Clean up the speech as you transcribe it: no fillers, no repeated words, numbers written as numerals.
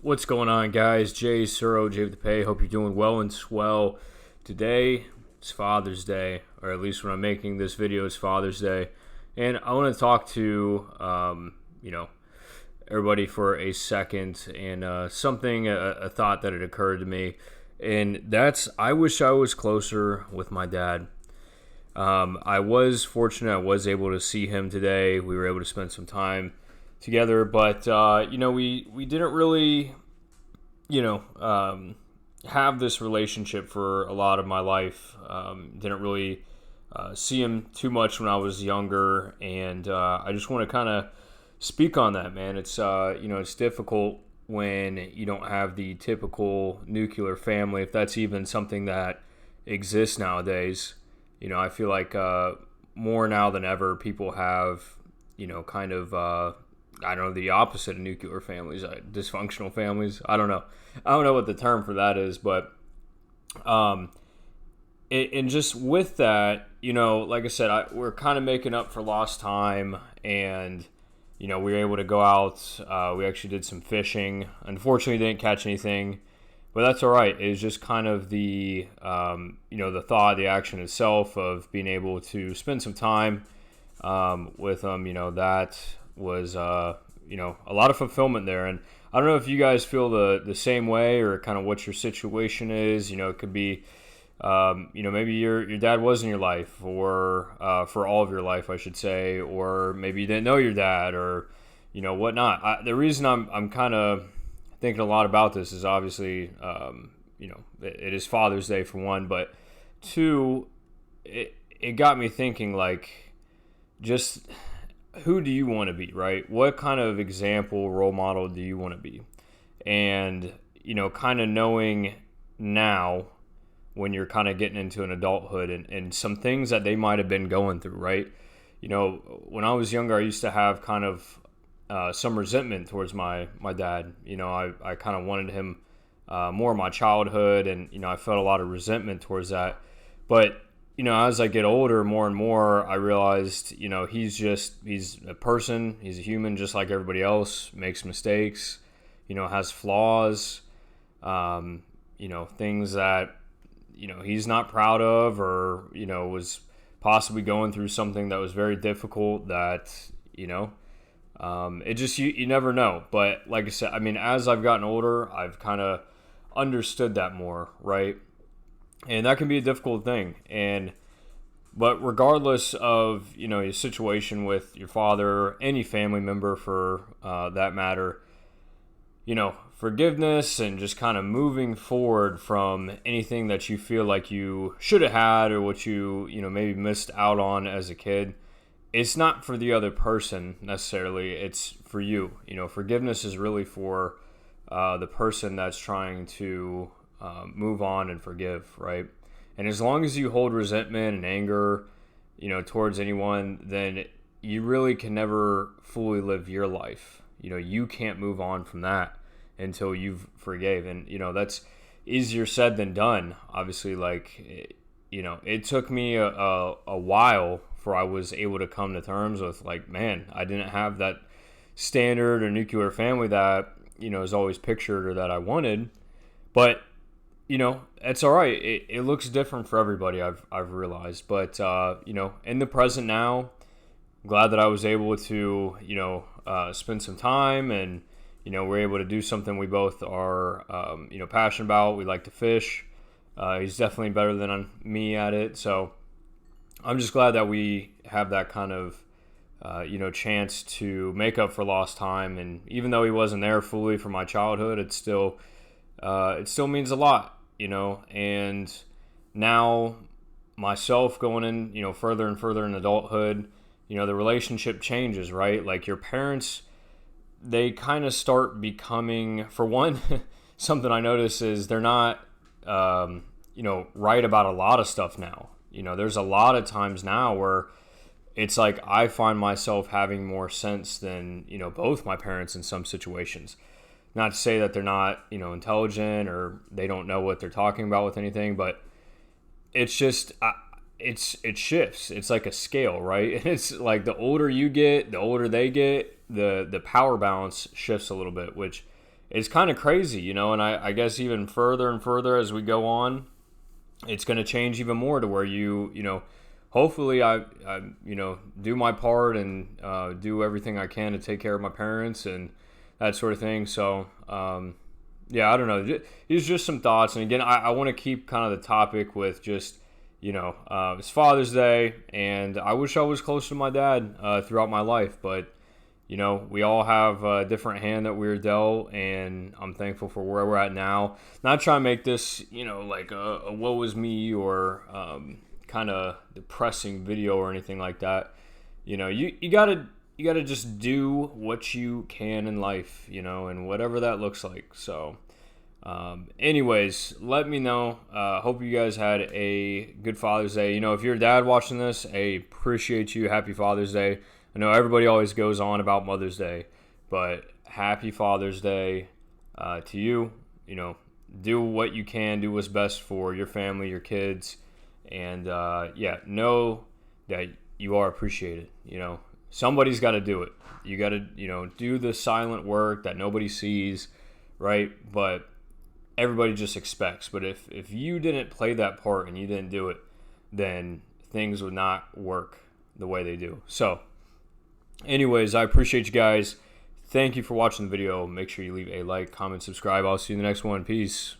What's going on, guys? Jay Tsuro, Jay with the Pay. Hope you're doing well and swell. Today is Father's Day, or at least when I'm making this video, it's Father's Day. And I want to talk to, everybody for a second and a thought that had occurred to me. And that's, I wish I was closer with my dad. I was fortunate, I was able to see him today. We were able to spend some time together, but we didn't really have this relationship for a lot of my life. Didn't really see him too much when I was younger, and I just want to kind of speak on that, man. It's difficult when you don't have the typical nuclear family, if that's even something that exists nowadays. I feel like more now than ever, people have I don't know, the opposite of nuclear families, dysfunctional families. I don't know. I don't know what the term for that is, but and just with that, like I said, we're kind of making up for lost time, and we were able to go out. We actually did some fishing. Unfortunately, didn't catch anything, but that's all right. It was just kind of the the thought, the action itself of being able to spend some time with them. That was a lot of fulfillment there. And I don't know if you guys feel the same way, or kind of what your situation is. It could be maybe your dad was in your life, or for all of your life, I should say, or maybe you didn't know your dad, or whatnot. The reason I'm kind of thinking a lot about this is obviously it is Father's Day for one, but two, it got me thinking, like, just who do you want to be, right? What kind of example, role model do you want to be? And, kind of knowing now, when you're kind of getting into an adulthood, and some things that they might have been going through, right? When I was younger, I used to have kind of some resentment towards my dad. I kind of wanted him more in my childhood, and, I felt a lot of resentment towards that. But as I get older, more and more, I realized, he's a person, he's a human just like everybody else, makes mistakes, has flaws, things that, he's not proud of, or, was possibly going through something that was very difficult that, it just, you never know. But like I said, as I've gotten older, I've kind of understood that more, right? And that can be a difficult thing. But regardless of, your situation with your father, any family member for that matter, forgiveness and just kind of moving forward from anything that you feel like you should have had, or what you maybe missed out on as a kid. It's not for the other person necessarily. It's for you. Forgiveness is really for the person that's trying to move on and forgive, right? And as long as you hold resentment and anger, towards anyone, then you really can never fully live your life. You can't move on from that until you've forgave. And, that's easier said than done. Obviously, like, it took me a while before I was able to come to terms with, like, man, I didn't have that standard or nuclear family that, is always pictured, or that I wanted. But it's all right. It looks different for everybody, I've realized. But, in the present now, I'm glad that I was able to, spend some time, and, we're able to do something we both are, passionate about. We like to fish. He's definitely better than me at it. So I'm just glad that we have that kind of, chance to make up for lost time. And even though he wasn't there fully for my childhood, it still means a lot. And now myself going in, further and further in adulthood, the relationship changes, right? Like, your parents, they kind of start becoming, for one, something I notice is they're not, right about a lot of stuff now. There's a lot of times now where it's like I find myself having more sense than, both my parents in some situations. Not to say that they're not, intelligent, or they don't know what they're talking about with anything, but it's just, it shifts. It's like a scale, right? And it's like the older you get, the older they get, the power balance shifts a little bit, which it's kind of crazy, you know, and I guess even further and further as we go on, it's going to change even more to where you know, hopefully I you know, do my part and do everything I can to take care of my parents and that sort of thing. So, yeah, I don't know. These are just some thoughts. And again, I want to keep kind of the topic with just, you know, it's Father's Day, and I wish I was close to my dad throughout my life, but you know, we all have a different hand that we're dealt, and I'm thankful for where we're at now. Not trying to make this, you know, like a woe is me or kind of depressing video or anything like that. You know, you gotta just do what you can in life, you know, and whatever that looks like. So, anyways, let me know. Hope you guys had a good Father's Day. You know, if you're a dad watching this, I appreciate you. Happy Father's Day. I know everybody always goes on about Mother's Day, but happy Father's Day to you. You know, do what you can, do what's best for your family, your kids, and yeah, know that you are appreciated. You know, somebody's got to do it. You got to, you know, do the silent work that nobody sees, right? But everybody just expects. But if you didn't play that part and you didn't do it, then things would not work the way they do. So, anyways, I appreciate you guys. Thank you for watching the video. Make sure you leave a like, comment, subscribe. I'll see you in the next one. Peace.